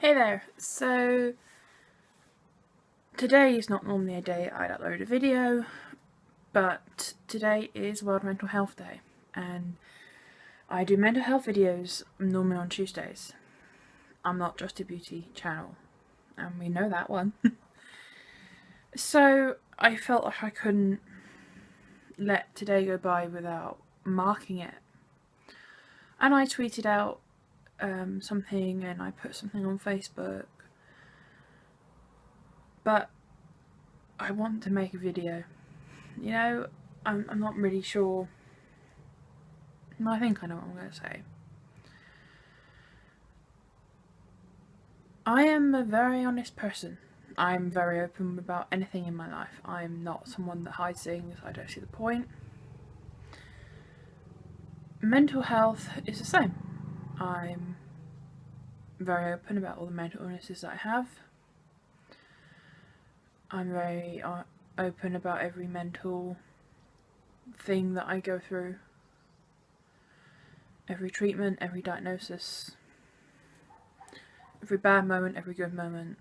Hey there, so today is not normally a day I'd upload a video, but today is World Mental Health Day and I do mental health videos normally on Tuesdays. I'm not just a beauty channel and we know that one. So I felt like I couldn't let today go by without marking it, and I tweeted out something and I put something on Facebook, but I want to make a video. You know, I'm not really sure. I think I know what I'm going to say. I am a very honest person. I'm very open about anything in my life. I'm not someone that hides things. I don't see the point. Mental health is the same. I'm very open about all the mental illnesses that I have. I'm very open about every mental thing that I go through. Every treatment, every diagnosis, every bad moment, every good moment.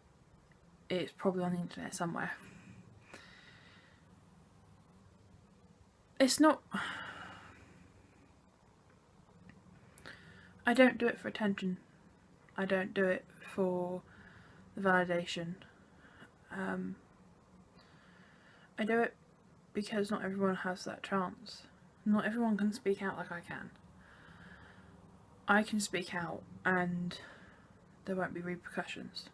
It's probably on the internet somewhere. It's not... I don't do it for attention. I don't do it for the validation. I do it because not everyone has that chance. Not everyone can speak out like I can. I can speak out and there won't be repercussions.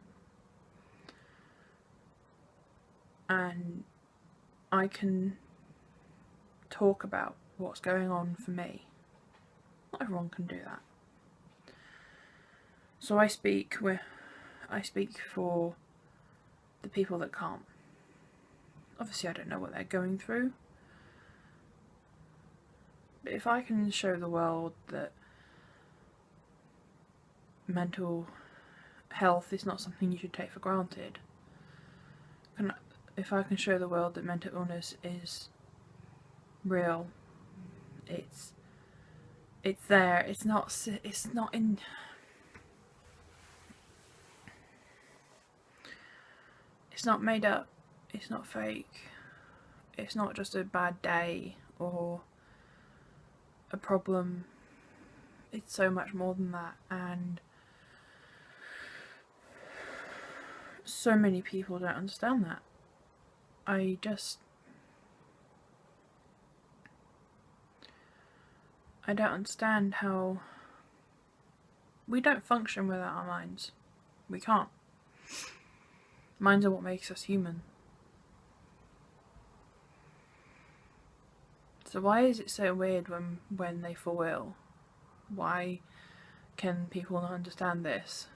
And I can talk about what's going on for me. Not everyone can do that. So I speak for the people that can't. Obviously I don't know what they're going through, but if I can show the world that mental health is not something you should take for granted, if I can show the world that mental illness is real, it's there, it's not made up, it's not fake, it's not just a bad day or a problem, it's so much more than that. And so many people don't understand that. I don't understand how we don't function without our minds. We can't. Minds are what makes us human. So why is it so weird when they fall ill? Why can people not understand this?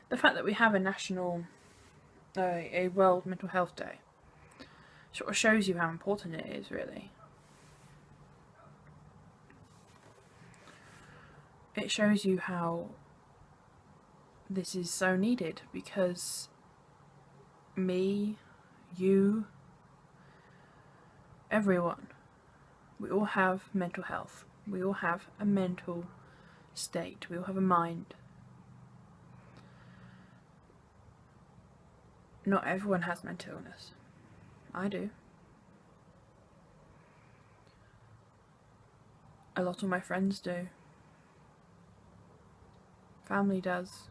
The fact that we have a World Mental Health Day sort of shows you how important it is, really. It shows you how this is so needed, because me, you, everyone, we all have mental health. We all have a mental state. We all have a mind. Not everyone has mental illness. I do. A lot of my friends do. Family does.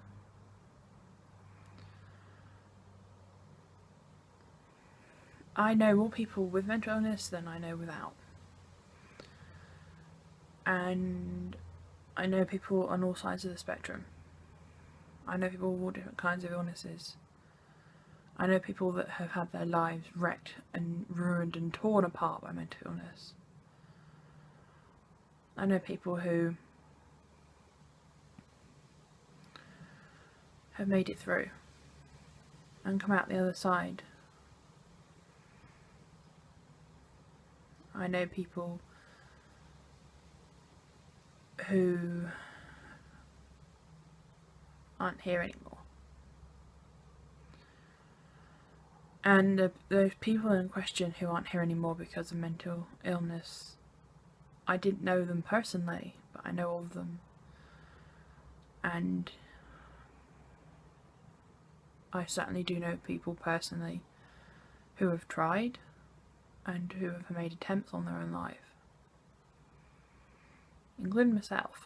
I know more people with mental illness than I know without. And I know people on all sides of the spectrum. I know people with all different kinds of illnesses. I know people that have had their lives wrecked and ruined and torn apart by mental illness. I know people who have made it through and come out the other side. I know people who aren't here anymore. And those people in question who aren't here anymore because of mental illness, I didn't know them personally, but I know of them. And I certainly do know people personally who have tried and who have made attempts on their own life, including myself.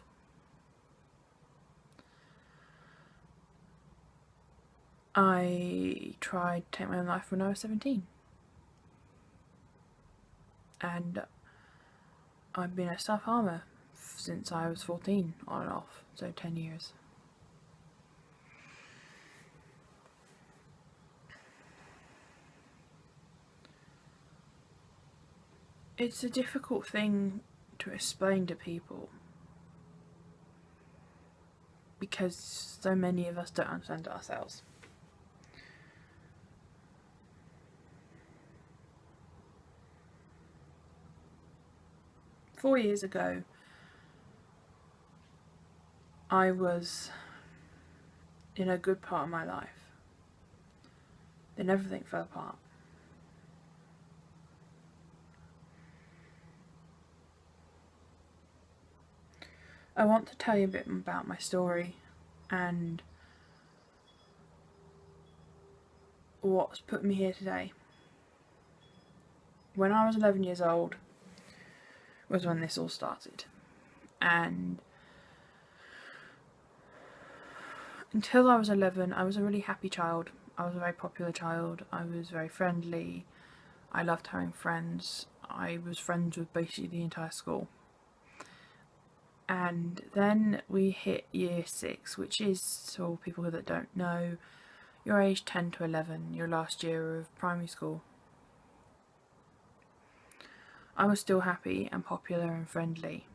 I tried to take my own life when I was 17, and I've been a self-harmer since I was 14, on and off, so 10 years. It's a difficult thing to explain to people because so many of us don't understand it ourselves. Four years ago, I was in a good part of my life. Then everything fell apart. I want to tell you a bit about my story and what's put me here today. When I was 11 years old was when this all started, and until I was 11 I was a really happy child. I was a very popular child. I was very friendly. I loved having friends. I was friends with basically the entire school. And then we hit year 6, which is, for people that don't know, your age 10 to 11, your last year of primary school. I was still happy and popular and friendly.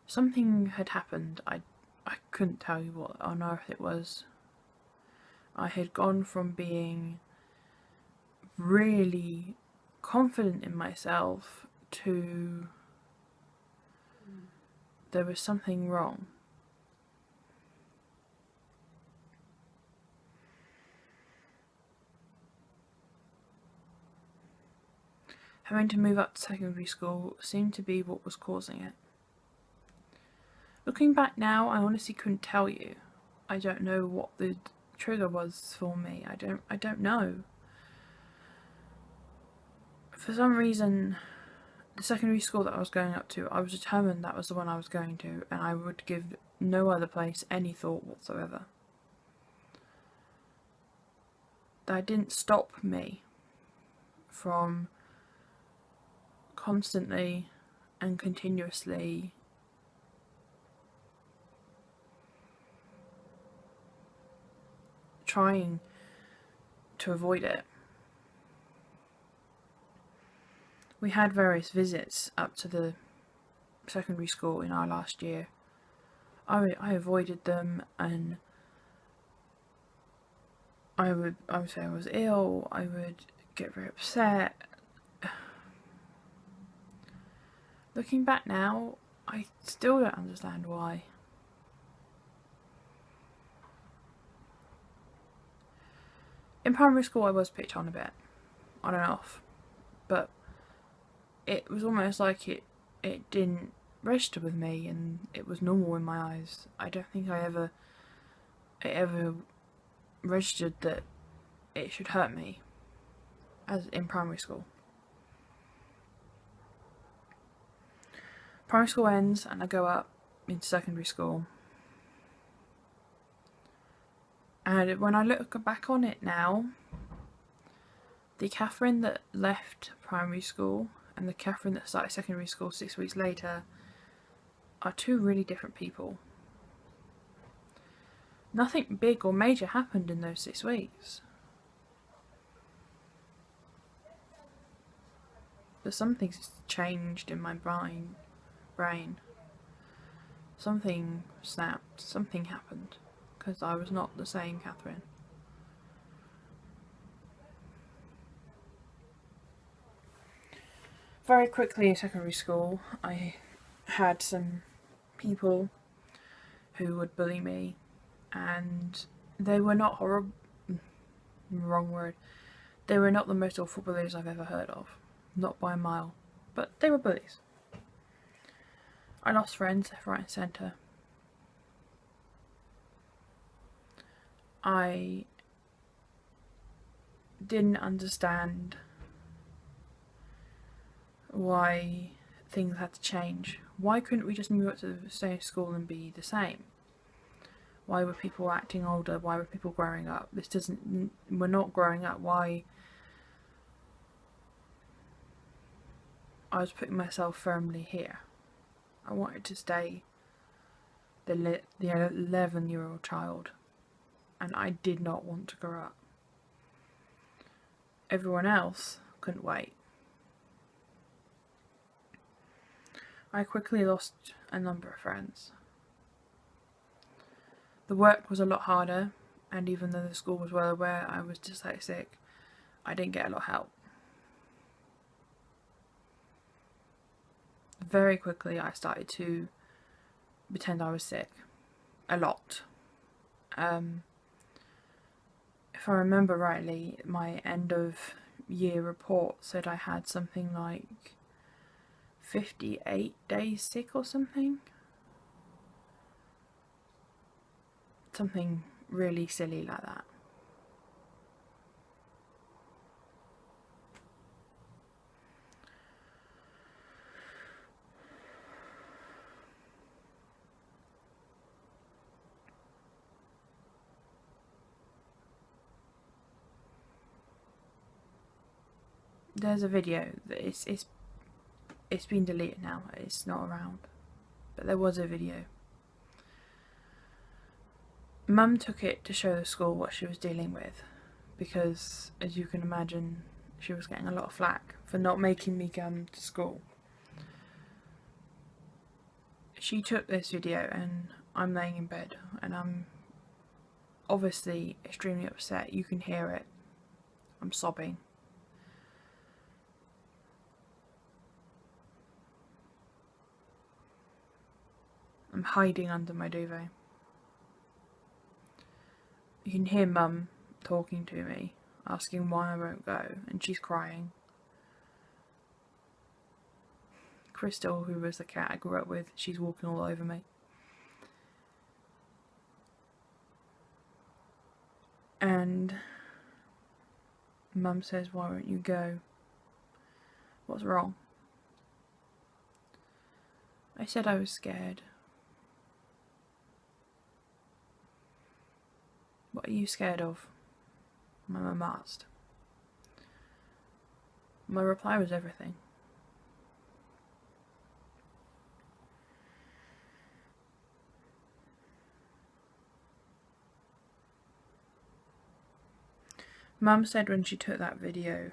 Something had happened. I couldn't tell you what on earth it was. I had gone from being really confident in myself to there was something wrong. Having to move up to secondary school seemed to be what was causing it. Looking back now, I honestly couldn't tell you. I don't know what the trigger was for me. I don't know. For some reason, the secondary school that I was going up to, I was determined that was the one I was going to, and I would give no other place any thought whatsoever. That didn't stop me from constantly and continuously trying to avoid it. We had various visits up to the secondary school in our last year. I avoided them, and I would say I was ill. I would get very upset. Looking back now, I still don't understand why. In primary school I was picked on a bit, on and off, but it was almost like it didn't register with me and it was normal in my eyes. I don't think it ever registered that it should hurt me as in primary school. Primary school ends and I go up into secondary school. And when I look back on it now, the Catherine that left primary school and the Catherine that started secondary school 6 weeks later are two really different people. Nothing big or major happened in those 6 weeks. But something's changed in my brain. Something snapped, something happened, because I was not the same Catherine. Very quickly in secondary school, I had some people who would bully me, and they were not horrible. wrong word. They were not the most awful bullies I've ever heard of. Not by a mile. But they were bullies. I lost friends left, right and centre. I didn't understand why things had to change. Why couldn't we just move up to the same school and be the same? Why were people acting older? Why were people growing up? We're not growing up. Why? I was putting myself firmly here. I wanted to stay the 11-year-old child, and I did not want to grow up. Everyone else couldn't wait. I quickly lost a number of friends. The work was a lot harder, and even though the school was well aware I was dyslexic, I didn't get a lot of help. Very quickly I started to pretend I was sick. A lot. If I remember rightly, my end of year report said I had something like 58 days sick or something. Something really silly like that. There's a video that it's been deleted now. It's not around, but there was a video. Mum took it to show the school what she was dealing with, because as you can imagine, she was getting a lot of flack for not making me come to school. She took this video and I'm laying in bed and I'm obviously extremely upset. You can hear it. I'm sobbing. I'm hiding under my duvet. You can hear Mum talking to me, asking why I won't go, and she's crying. Crystal, who was the cat I grew up with, she's walking all over me. And Mum says, why won't you go? What's wrong? I said I was scared. What are you scared of? My mum asked. My reply was everything. Mum said when she took that video,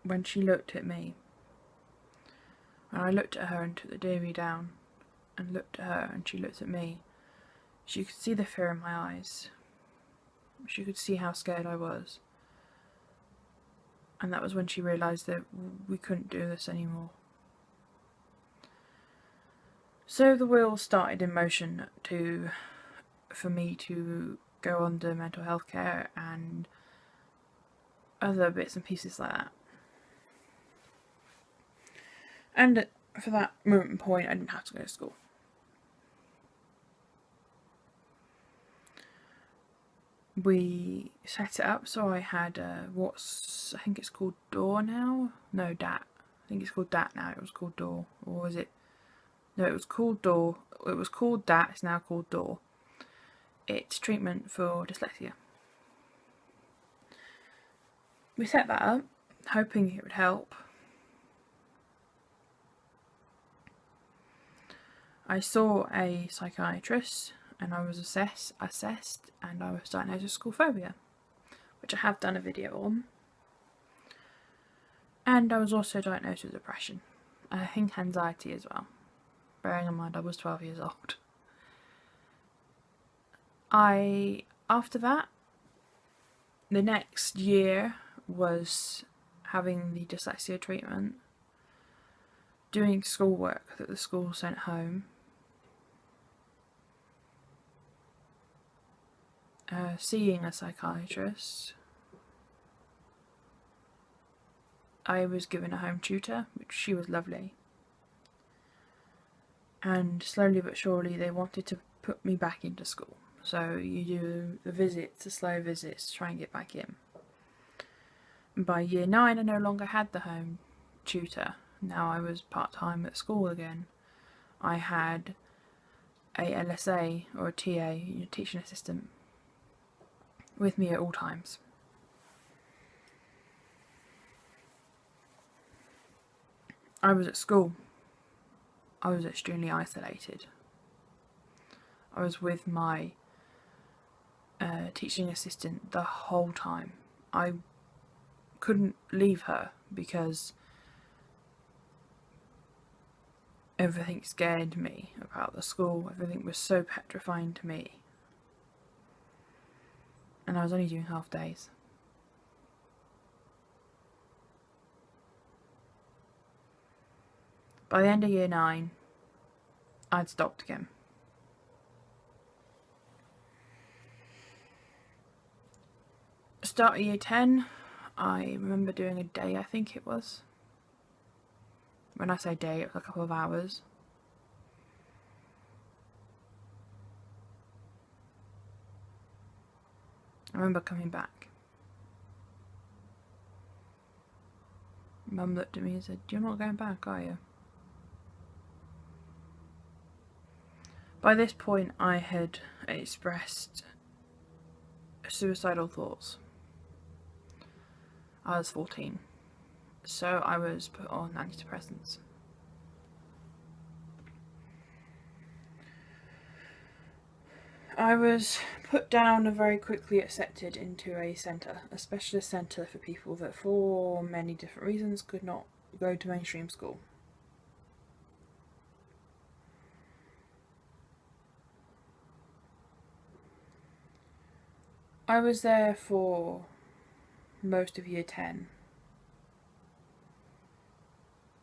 when she looked at me, and I looked at her and took the DV down, and looked at her and she looked at me, she could see the fear in my eyes. She could see how scared I was. And that was when she realised that we couldn't do this anymore. So the wheels started in motion for me to go under mental health care and other bits and pieces like that. And for that moment and point, I didn't have to go to school. We set it up so I had I think it's called Door now? No, DAT. I think it's called DAT now. It was called Door. Or was it? No, it was called Door. It was called DAT. It's now called Door. It's treatment for dyslexia. We set that up, hoping it would help. I saw a psychiatrist and I was assessed and I was diagnosed with school phobia, which I have done a video on. And I was also diagnosed with depression. I think anxiety as well, bearing in mind I was 12 years old. After that, the next year was having the dyslexia treatment, doing schoolwork that the school sent home, seeing a psychiatrist, I was given a home tutor, which she was lovely. And slowly but surely they wanted to put me back into school. So you do the visits, the slow visits to try and get back in. And by year 9 I no longer had the home tutor. Now I was part-time at school again. I had a LSA or a TA, teaching assistant, with me at all times. I was at school. I was extremely isolated. I was with my teaching assistant the whole time. I couldn't leave her because everything scared me about the school. Everything was so petrifying to me. And I was only doing half days. By the end of year 9, I'd stopped again. Start of year 10, I remember doing a day, I think it was. When I say day, it was a couple of hours. I remember coming back. Mum looked at me and said, "You're not going back, are you?" By this point I had expressed suicidal thoughts. I was 14, so I was put on antidepressants. I was put down and very quickly accepted into a centre, a specialist centre for people that for many different reasons could not go to mainstream school. I was there for most of year 10.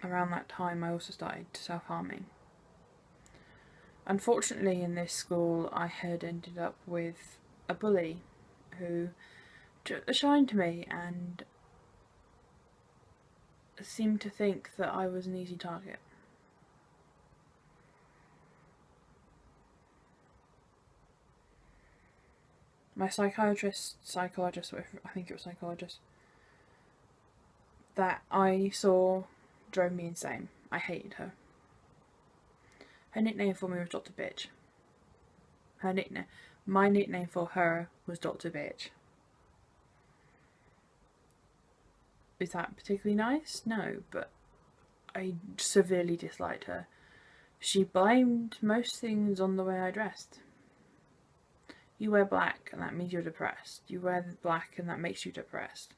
Around that time I also started self-harming. Unfortunately in this school I had ended up with a bully who took the shine to me and seemed to think that I was an easy target. My psychologist, I think it was psychologist, that I saw drove me insane. I hated her. Her nickname for me was Dr. Bitch. My nickname for her was Dr. Bitch. Is that particularly nice? No, but I severely disliked her. She blamed most things on the way I dressed. You wear black and that means you're depressed. You wear black and that makes you depressed.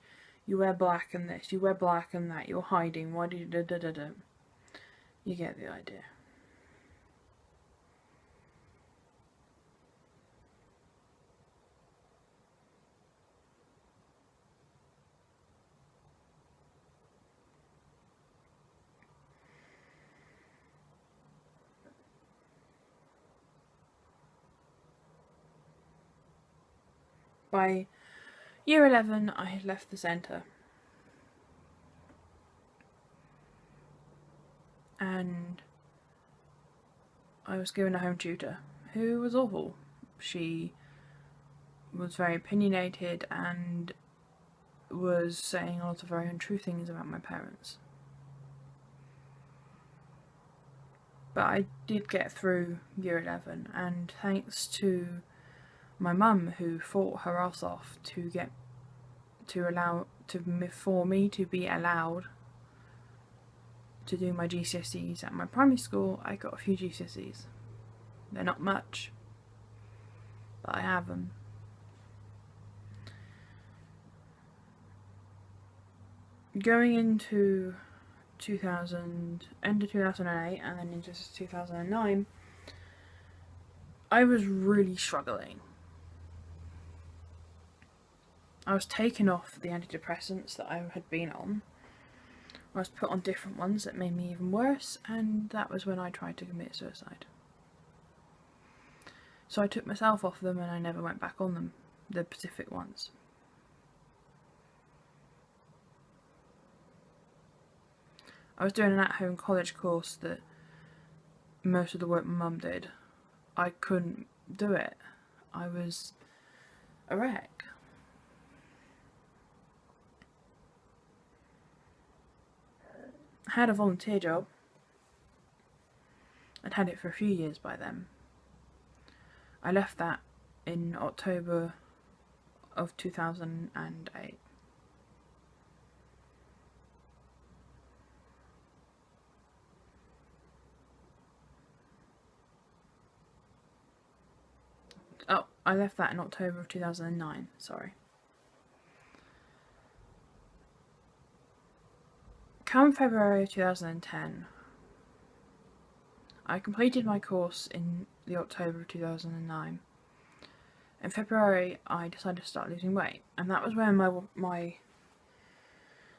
You wear black and this. You wear black and that. You're hiding. Why do you da-da-da-da? You get the idea. By year 11 I had left the centre and I was given a home tutor who was awful. She was very opinionated and was saying a lot of very untrue things about my parents. But I did get through year 11 and thanks to my mum who fought her ass off for me to be allowed to do my GCSEs at my primary school, I got a few GCSEs. They're not much, but I have them. Going into end of 2008 and then into 2009, I was really struggling. I was taken off the antidepressants that I had been on. I was put on different ones that made me even worse, and that was when I tried to commit suicide. So I took myself off them and I never went back on them. the Pacific ones. I was doing an at-home college course that most of the work my mum did. I couldn't do it. I was a wreck. I had a volunteer job. I'd had it for a few years by then. I left that in October of 2008. Oh, I left that in October of 2009, sorry. Come February of 2010, I completed my course in the October of 2009. In February, I decided to start losing weight, and that was when my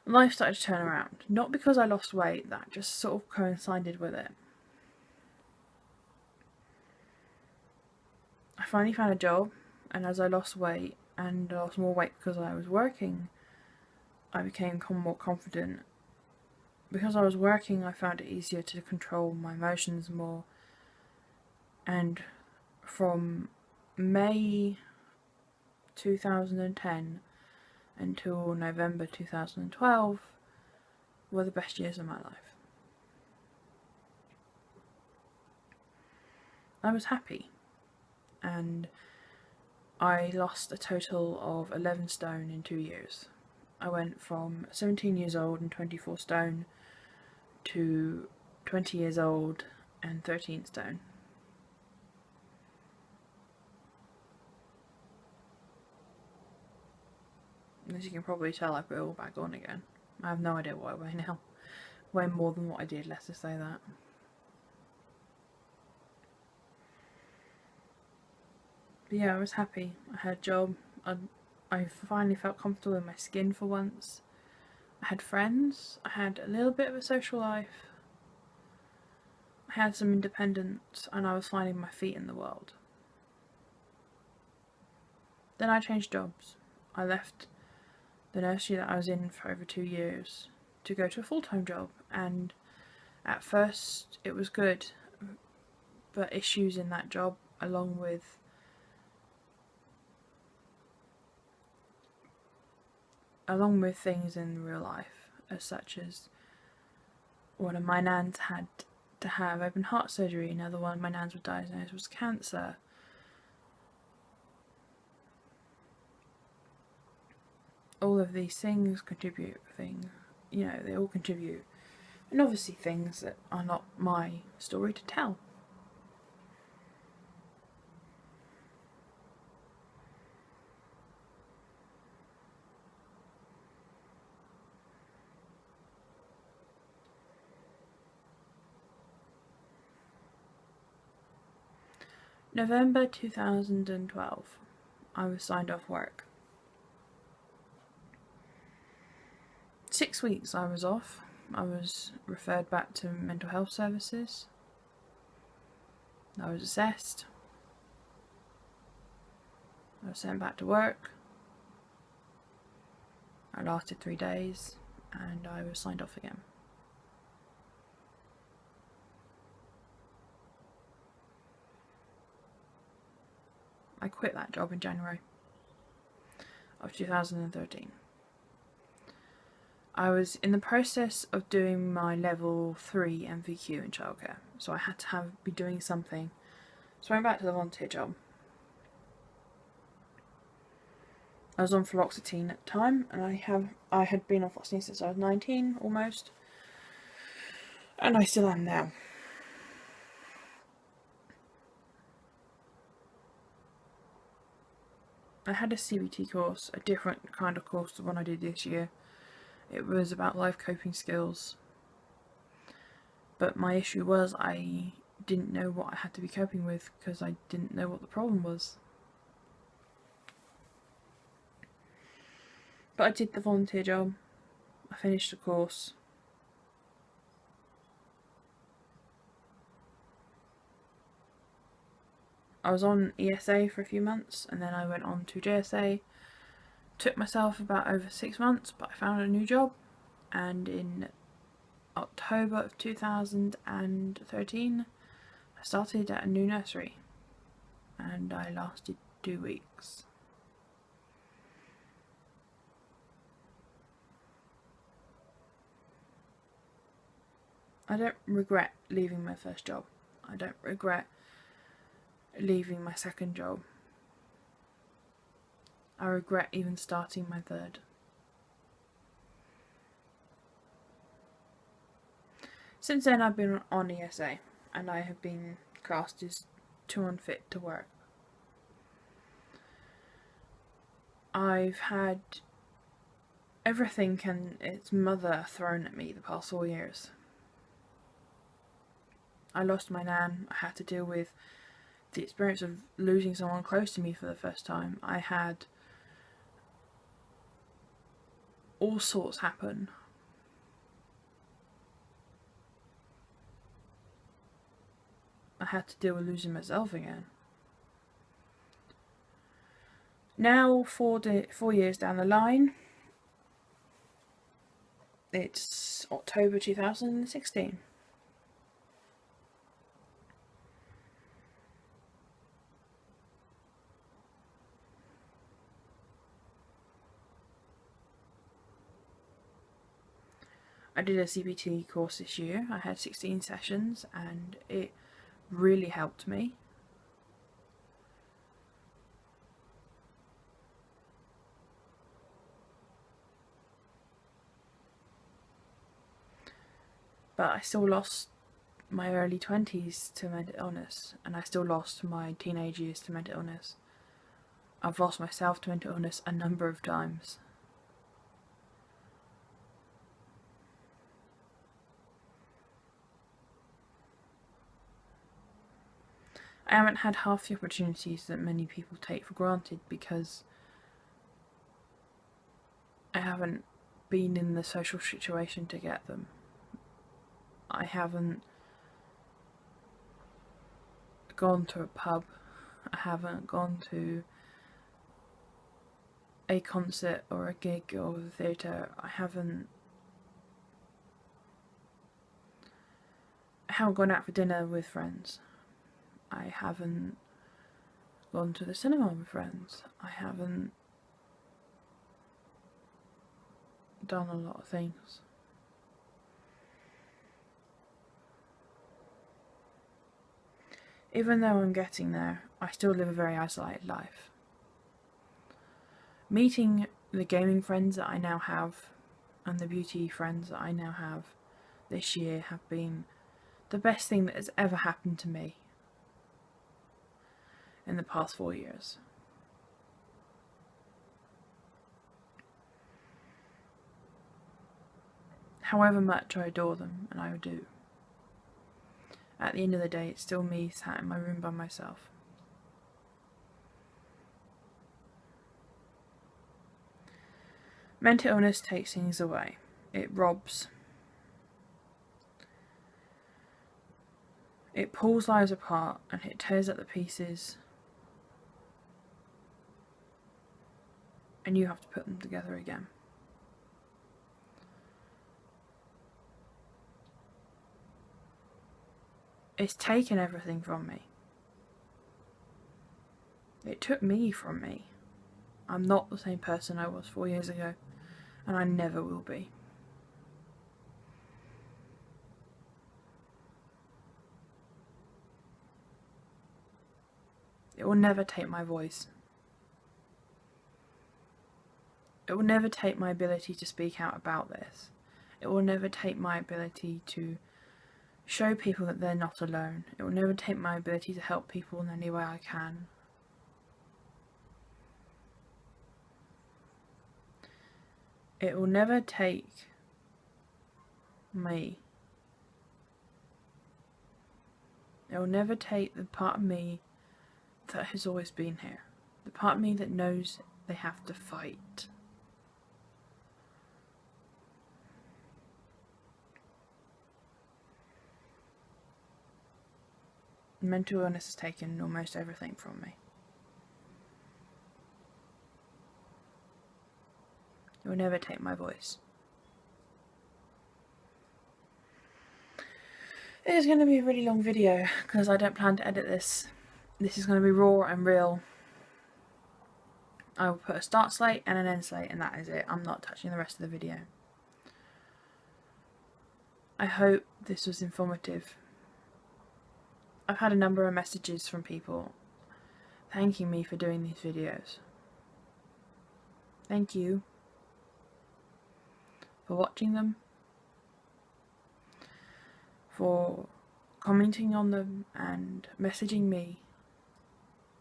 life started to turn around. Not because I lost weight, that just sort of coincided with it. I finally found a job, and as I lost weight, and lost more weight because I was working, I became more confident. Because I was working, I found it easier to control my emotions more, and from May 2010 until November 2012 were the best years of my life. I was happy, and I lost a total of 11 stone in 2 years. I went from 17 years old and 24 stone to 20 years old and 13 stone. As you can probably tell, I put it all back on again. I have no idea what I weigh now. Way more than what I did, let's just say that. But yeah, I was happy. I had a job. I finally felt comfortable in my skin for once. I had friends. I had a little bit of a social life. I had some independence, and I was finding my feet in the world. Then I changed jobs. I left the nursery that I was in for over 2 years to go to a full-time job, and at first it was good, but issues in that job, along with things in real life, as such as one of my nans had to have open heart surgery, another one of my nans was diagnosed with cancer. All of these things contribute, they all contribute. And obviously things that are not my story to tell. November 2012, I was signed off work. 6 weeks I was off. I was referred back to mental health services. I was assessed. I was sent back to work. I lasted 3 days and I was signed off again. I quit that job in January of 2013. I was in the process of doing my level 3 MVQ in childcare, so I had to be doing something. So I went back to the volunteer job. I was on fluoxetine at the time, and I had been on fluoxetine since I was 19 almost, and I still am now. I had a CBT course, a different kind of course to the one I did this year. It was about life coping skills. But my issue was I didn't know what I had to be coping with because I didn't know what the problem was. But I did the volunteer job. I finished the course. I was on ESA for a few months and then I went on to JSA. Took myself about over 6 months, but I found a new job, and in October of 2013 I started at a new nursery and I lasted 2 weeks. I don't regret leaving my first job. I don't regret leaving my second job. I regret even starting my third. Since then I've been on ESA and I have been classed as too unfit to work. I've had everything and its mother thrown at me the past 4 years. I lost my nan. I had to deal with the experience of losing someone close to me for the first time. I had all sorts happen. I had to deal with losing myself again. Now, 4 years down the line, it's October 2016. I did a CBT course this year. I had 16 sessions and it really helped me. But I still lost my early 20s to mental illness, and I still lost my teenage years to mental illness. I've lost myself to mental illness a number of times. I haven't had half the opportunities that many people take for granted because I haven't been in the social situation to get them. I haven't gone to a pub. I haven't gone to a concert or a gig or the theatre. I haven't gone out for dinner with friends. I haven't gone to the cinema with friends. I haven't done a lot of things. Even though I'm getting there, I still live a very isolated life. Meeting the gaming friends that I now have and the beauty friends that I now have this year have been the best thing that has ever happened to me in the past 4 years. However much I adore them, and I do, at the end of the day it's still me sat in my room by myself. Mental illness takes things away. It robs. It pulls lives apart and it tears up the pieces, and you have to put them together again. It's taken everything from me. It took me from me. I'm not the same person I was 4 years ago, and I never will be. It will never take my voice. It will never take my ability to speak out about this. It will never take my ability to show people that they're not alone. It will never take my ability to help people in any way I can. It will never take me. It will never take the part of me that has always been here. The part of me that knows they have to fight. mental illness has taken almost everything from me. It will never take my voice. It is going to be a really long video because I don't plan to edit this. This is going to be raw and real. I will put a start slate and an end slate, and that is it. I'm not touching the rest of the video. I hope this was informative. I've had a number of messages from people thanking me for doing these videos. Thank you for watching them, for commenting on them and messaging me.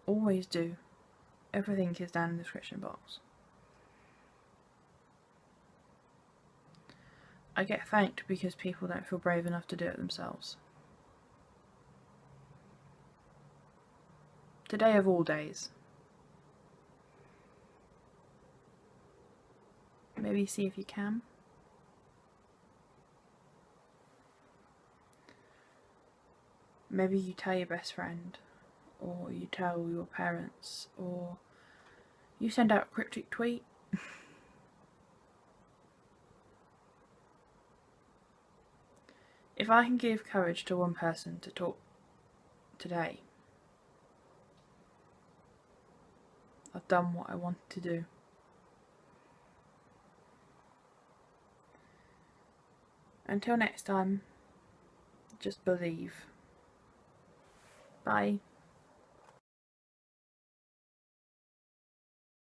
Always do. Everything is down in the description box. I get thanked because people don't feel brave enough to do it themselves. Today of all days. Maybe see if you can. Maybe you tell your best friend, or you tell your parents, or you send out a cryptic tweet. If I can give courage to one person to talk today, I've done what I wanted to do. Until next time, just believe. Bye.